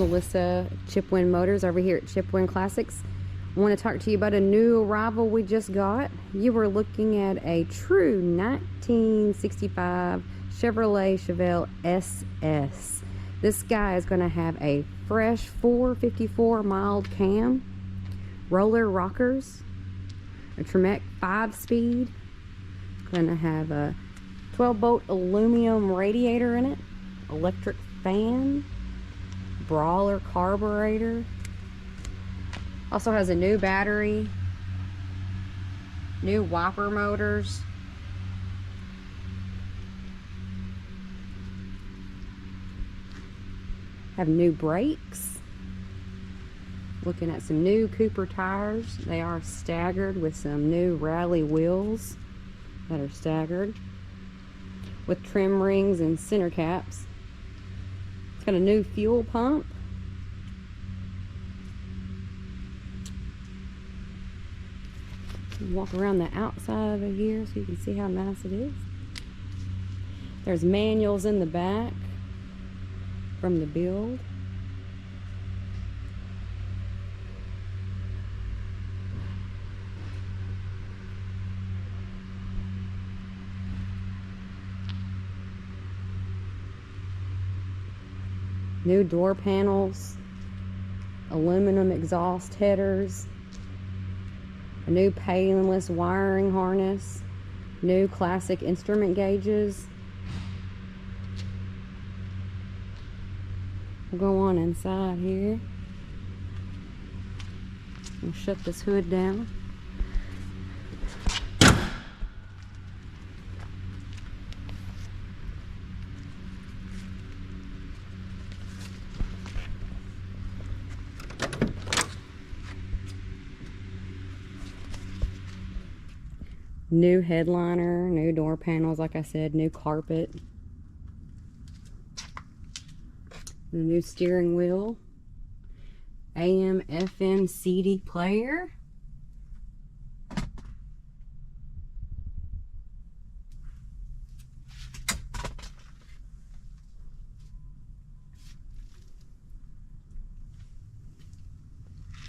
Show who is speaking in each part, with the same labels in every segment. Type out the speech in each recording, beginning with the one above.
Speaker 1: Melissa, Chipwin Motors, over here at Chipwin Classics. I want to talk to you about a new arrival we just got. You were looking at a true 1965 Chevrolet Chevelle SS. This guy is going to have a fresh 454 mild cam, roller rockers, a Tremec 5-speed, going to have a 12-volt aluminum radiator in it, electric fan, brawler carburetor. Also has a new battery, new wiper motors, have new brakes. Looking at some new Cooper tires. They are staggered with some new rally wheels that are staggered with trim rings and center caps. It's got a new fuel pump. Walk around the outside of it here so you can see how nice it is. There's manuals in the back from the build. New door panels, aluminum exhaust headers, a new painless wiring harness, new classic instrument gauges. We'll go on inside here. We'll shut this hood down. New headliner, new door panels, like I said, new carpet, the new steering wheel, AM, FM, CD player,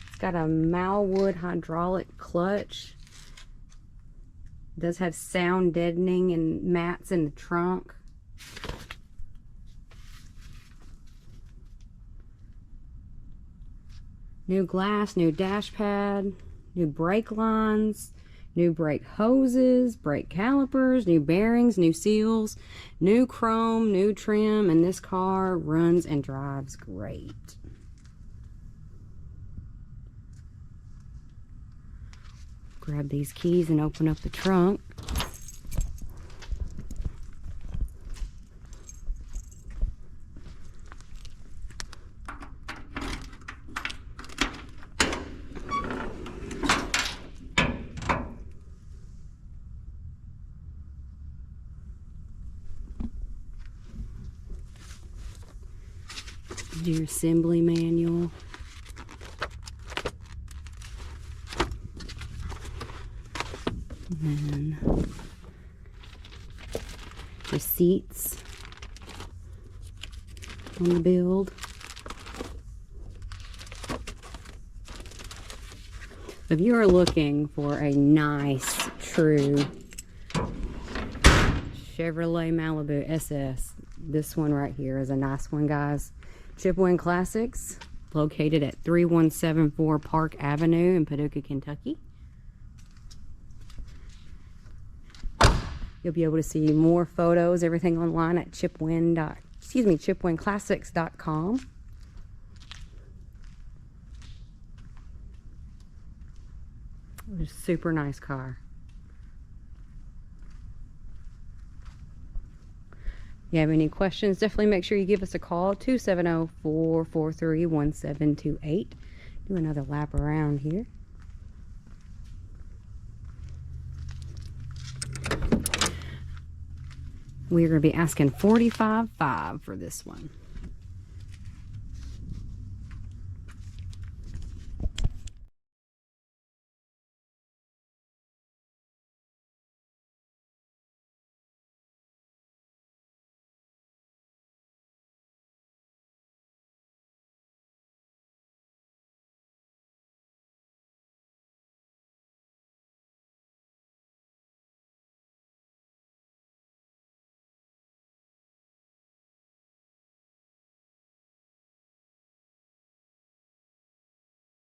Speaker 1: it's got a Malwood hydraulic clutch. It does have sound deadening and mats in the trunk. New glass, new dash pad, new brake lines, new brake hoses, brake calipers, new bearings, new seals, new chrome, new trim, and this car runs and drives great. Grab these keys and open up the trunk. Your assembly manual. And then receipts on the build. If you are looking for a nice, true Chevrolet Malibu SS, this one right here is a nice one, guys. Chipwin Classics, located at 3174 Park Avenue in Paducah, Kentucky. You'll be able to see more photos, everything online at chipwinclassics.com. It's a super nice car. If you have any questions, definitely make sure you give us a call, 270-443-1728. Do another lap around here. We're going to be asking $45,500 for this one.